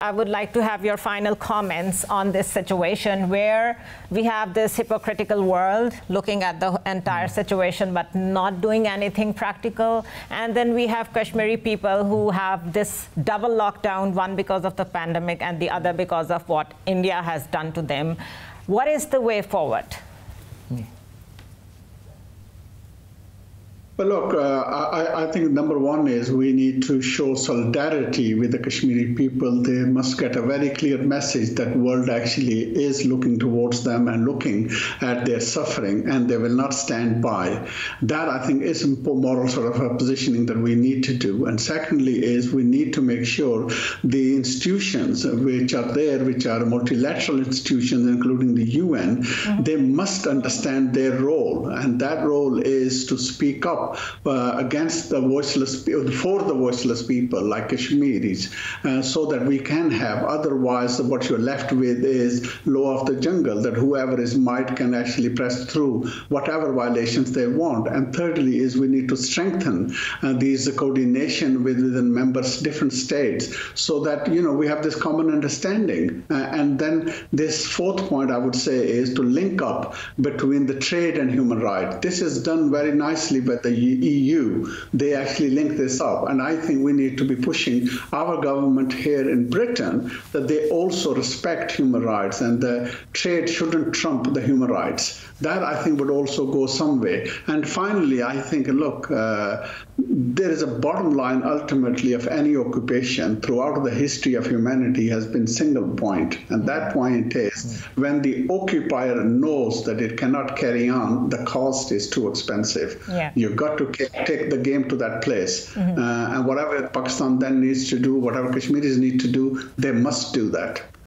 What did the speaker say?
I would like to have your final comments on this situation where we have this hypocritical world looking at the entire situation but not doing anything practical. And then we have Kashmiri people who have this double lockdown, one because of the pandemic and the other because of what India has done to them. What is the way forward? Well, look, I think number one is we need to show solidarity with the Kashmiri people. They must get a very clear message that the world actually is looking towards them and looking at their suffering, and they will not stand by. That, I think, is a moral sort of a positioning that we need to do. And secondly is we need to make sure the institutions which are there, which are multilateral institutions, including the UN, they must understand their role. And that role is to speak up against the voiceless, for the voiceless people like Kashmiris, so that we can have. Otherwise, what you're left with is law of the jungle, that whoever is might can actually press through whatever violations they want. And thirdly is we need to strengthen these coordination within members, different states, so that, you know, we have this common understanding. And then this fourth point I would say is to link up between the trade and human rights. This is done very nicely by the EU. They actually link this up. And I think we need to be pushing our government here in Britain that they also respect human rights, and the trade shouldn't trump the human rights. That, I think, would also go some way. And finally, I think, look, there is a bottom line ultimately of any occupation throughout the history of humanity has been single point. And that point is when the occupier knows that it cannot carry on, the cost is too expensive. You've got to take the game to that place. And whatever Pakistan then needs to do, whatever Kashmiris need to do, they must do that.